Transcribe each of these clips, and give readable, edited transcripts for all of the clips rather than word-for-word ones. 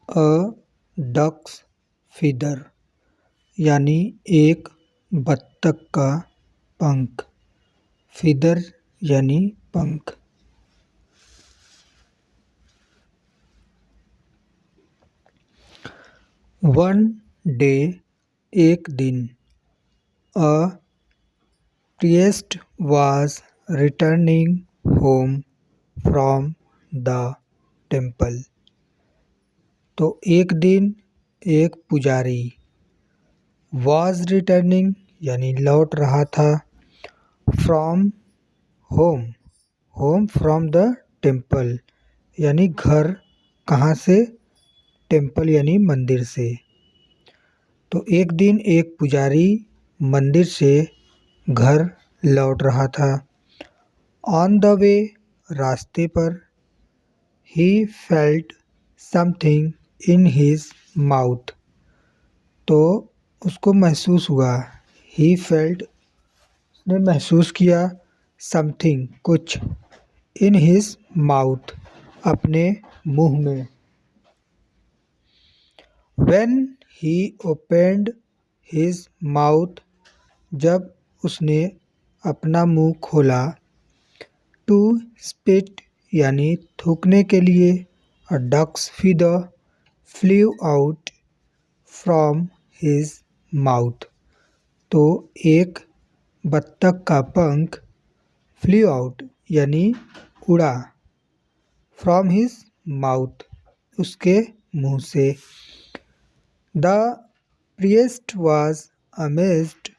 अ ducks feather यानी एक बत्तख का पंख। फीदर यानी पंख। वन डे एक दिन। अ priest was returning home from the temple। तो एक दिन एक पुजारी was returning यानी लौट रहा था from home। home from the temple यानी घर कहाँ से? टेम्पल यानी मंदिर से। तो एक दिन एक पुजारी मंदिर से घर लौट रहा था। ऑन द वे रास्ते पर he felt something in his mouth. तो उसको महसूस हुआ। ही फेल्ट उसने महसूस किया समथिंग कुछ इन हिज माउथ अपने मुंह में। When he opened his mouth जब उसने अपना मुंह खोला to spit यानी थूकने के लिए a duck's feather flew out from his mouth। तो एक बत्तख का पंख flew out यानी उड़ा from his mouth उसके मुंह से। The priest was amazed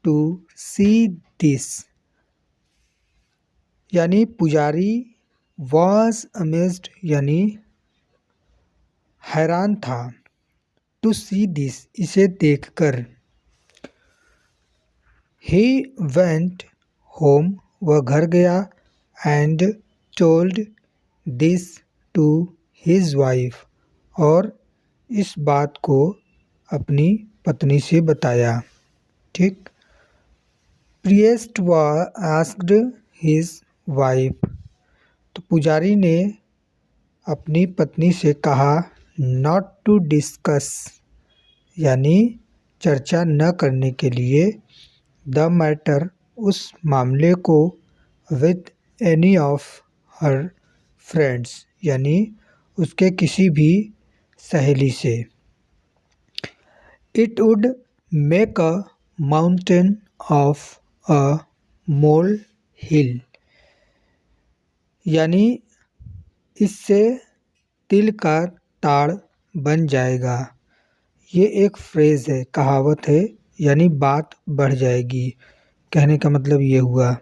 to see this यानी पुजारी was amazed यानी हैरान था to see this इसे देखकर। He went home वह घर गया and told this to his wife और इस बात को अपनी पत्नी से बताया। ठीक। priest asked his wife तो पुजारी ने अपनी पत्नी से कहा not to discuss यानी चर्चा न करने के लिए the matter उस मामले को with any of her friends यानी उसके किसी भी सहेली से। It would make a mountain of a molehill यानी इससे तिल का ताड़ बन जाएगा। ये एक फ्रेज है, कहावत है, यानी बात बढ़ जाएगी। कहने का मतलब ये हुआ।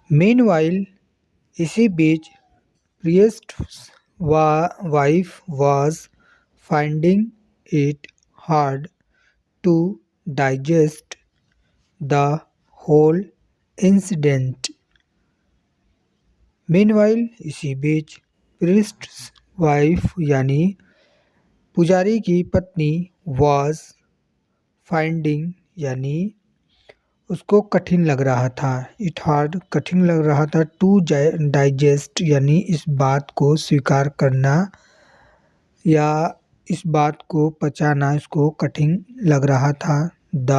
Meanwhile इसी बीच priest's wife was finding it hard to digest the whole incident। Meanwhile इसी बीच priest's wife यानी पुजारी की पत्नी was finding यानी उसको कठिन लग रहा था। इट हार्ड कठिन लग रहा था। टू डाइजेस्ट यानी इस बात को स्वीकार करना या इस बात को पचाना इसको कठिन लग रहा था। द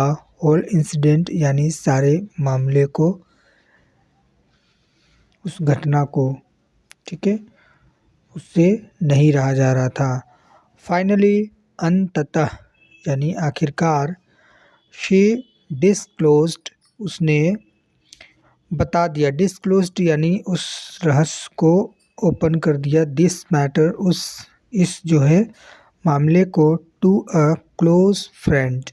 होल इंसिडेंट यानी सारे मामले को, उस घटना को। ठीक है, उससे नहीं रहा जा रहा था। फाइनली अंततः यानी आखिरकार शी डिस्क्लोज्ड उसने बता दिया। डिस्क्लोज्ड यानी उस रहस्य को ओपन कर दिया। दिस मैटर इस जो है मामले को टू अ क्लोज फ्रेंड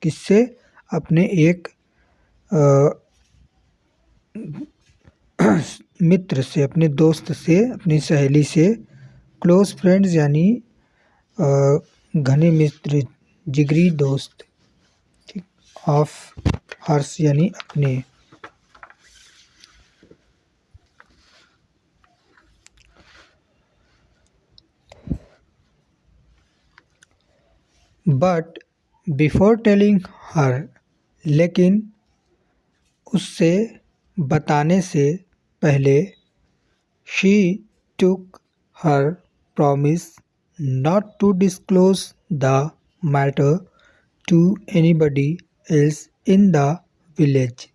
किससे? अपने एक मित्र से, अपने दोस्त से, अपनी सहेली से। क्लोज फ्रेंड्स यानी घने मित्र, जिगरी दोस्त। ठीक, ऑफ हर्ष यानी अपने। बट बिफोर टेलिंग हर लेकिन उससे बताने से पहले she took her promise not to disclose the matter to anybody else in the village।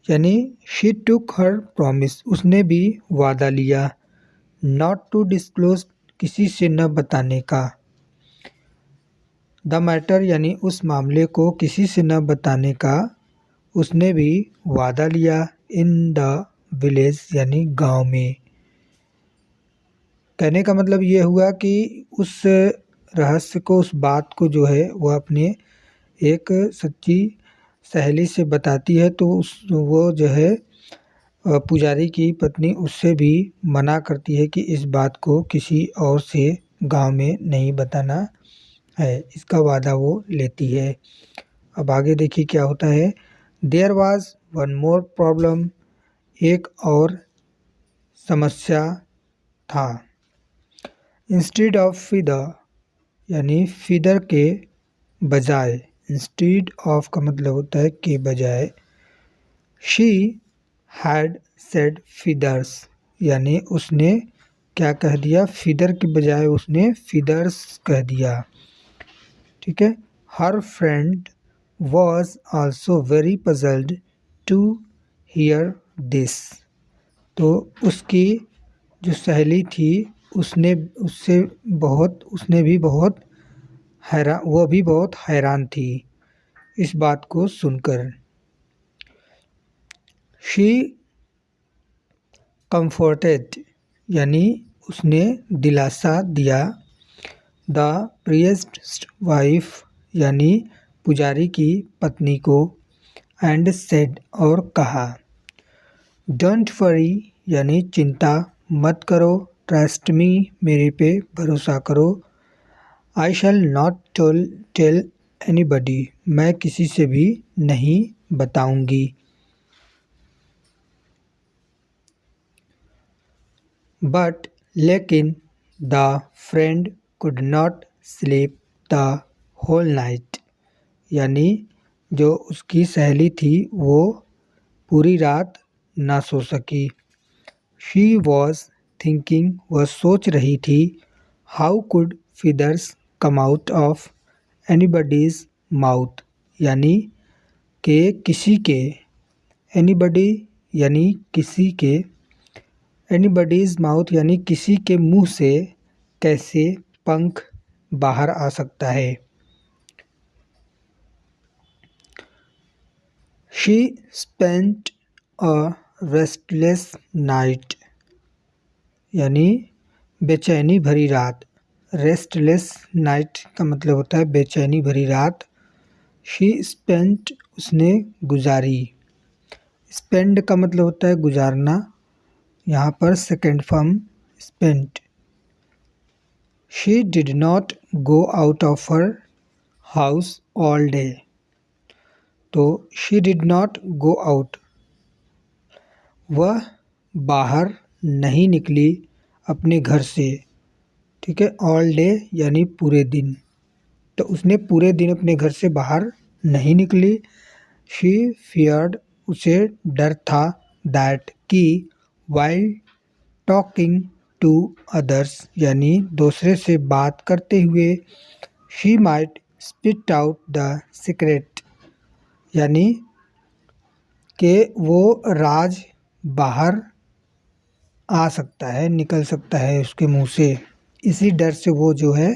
यानी she took her promise, उसने भी वादा लिया, not to disclose किसी से न बताने का, द मैटर यानी उस मामले को किसी से न बताने का उसने भी वादा लिया, इन द विलेज यानी गांव में। कहने का मतलब ये हुआ कि उस रहस्य को, उस बात को जो है वह अपने एक सच्ची सहेली से बताती है, तो वो जो है पुजारी की पत्नी उससे भी मना करती है कि इस बात को किसी और से गांव में नहीं बताना है, इसका वादा वो लेती है। अब आगे देखिए क्या होता है। There was one more problem, एक और समस्या था। इंस्टेड ऑफ फीदर यानी फीदर के बजाय, इंस्टेड ऑफ का मतलब होता है के बजाय, शी हैड सेड फीदर्स यानी उसने क्या कह दिया, फीदर के बजाय उसने फीदर्स कह दिया। ठीक है। Her friend was also very puzzled to hear this, तो उसकी जो सहेली थी उसने भी बहुत हैरान, वो भी बहुत हैरान थी इस बात को सुनकर। शी कंफर्टेड यानी उसने दिलासा दिया, द प्रीस्ट वाइफ यानी पुजारी की पत्नी को, एंड सेड और कहा, डोंट वरी यानी चिंता मत करो, ट्रस्ट मी मेरे पे भरोसा करो, I shall not tell anybody मैं किसी से भी नहीं बताऊंगी। बट लेकिन the friend could not sleep the whole night यानी जो उसकी सहेली थी वो पूरी रात ना सो सकी। शी वॉज थिंकिंग वह सोच रही थी, how could feathers come out of anybody's mouth यानी कि किसी के, एनीबडी यानी किसी के, एनीबडीज माउथ यानी किसी के मुंह से कैसे पंख बाहर आ सकता है। She spent a restless night यानी बेचैनी भरी रात, रेस्टलेस नाइट का मतलब होता है बेचैनी भरी रात। शी स्पेंट उसने गुजारी, स्पेंड का मतलब होता है गुजारना, यहाँ पर second form spent. She did not go out of her house all day, तो she did not go out वह बाहर नहीं निकली अपने घर से। ठीक है। ऑल डे यानी पूरे दिन, तो उसने पूरे दिन अपने घर से बाहर नहीं निकली। शी फियर्ड उसे डर था, दैट कि वाइल टॉकिंग टू अदर्स यानी दूसरे से बात करते हुए, she might spit out the secret यानी कि वो राज बाहर आ सकता है, निकल सकता है उसके मुंह से। इसी डर से वो जो है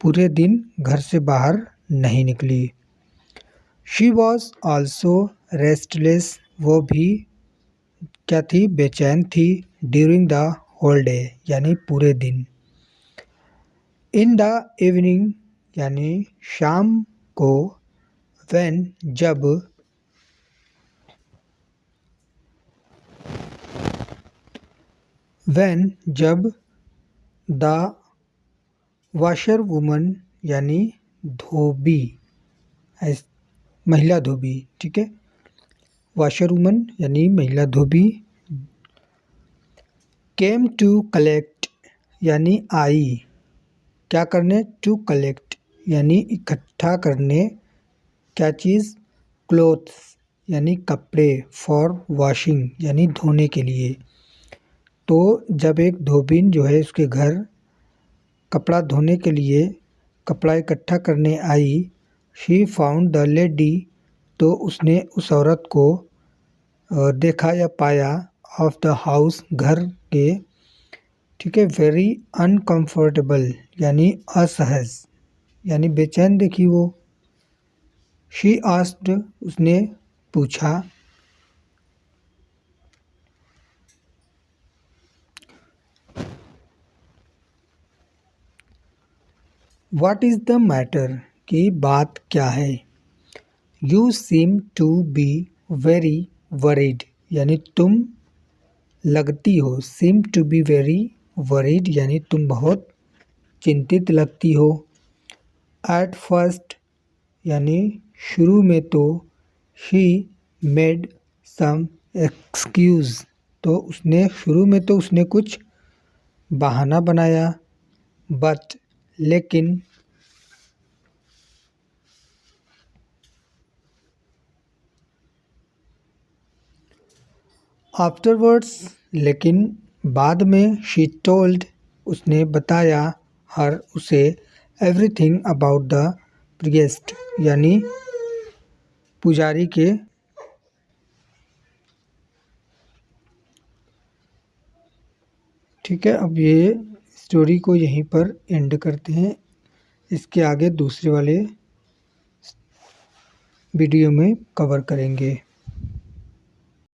पूरे दिन घर से बाहर नहीं निकली। शी वॉज आल्सो रेस्टलेस वो भी क्या थी, बेचैन थी, ड्यूरिंग द होल डे यानी पूरे दिन। इन द इवनिंग यानी शाम को, व्हेन जब, व्हेन जब, द वॉशर वुमन यानी धोबी, महिला धोबी। ठीक है। वॉशर वुमन यानी महिला धोबी, केम टू कलेक्ट यानी आई, क्या करने, टू कलेक्ट यानी इकट्ठा करने, क्या चीज़, क्लोथ्स यानी कपड़े, फॉर वॉशिंग यानी धोने के लिए। तो जब एक धोबिन जो है उसके घर कपड़ा धोने के लिए कपड़ा इकट्ठा करने आई, शी फाउंड द लेडी, तो उसने उस औरत को देखा या पाया, ऑफ द हाउस, घर के, ठीक है, वेरी अनकंफर्टेबल यानी असहज यानी बेचैन देखी वो। शी आस्क्ड, उसने पूछा, व्हाट इज़ द मैटर, कि बात क्या है। You seem to be very worried, यानी तुम लगती हो, seem to be very worried यानी तुम बहुत चिंतित लगती हो। एट फर्स्ट यानी शुरू में तो, शी मेड सम एक्सक्यूज़, तो उसने शुरू में तो उसने कुछ बहाना बनाया, बट लेकिन, आफ्टरवर्ड्स लेकिन बाद में, शी टोल्ड उसने बताया, हर उसे, एवरीथिंग अबाउट द प्रिएस्ट यानी पुजारी के। ठीक है, अब ये स्टोरी को यहीं पर एंड करते हैं, इसके आगे दूसरे वाले वीडियो में कवर करेंगे।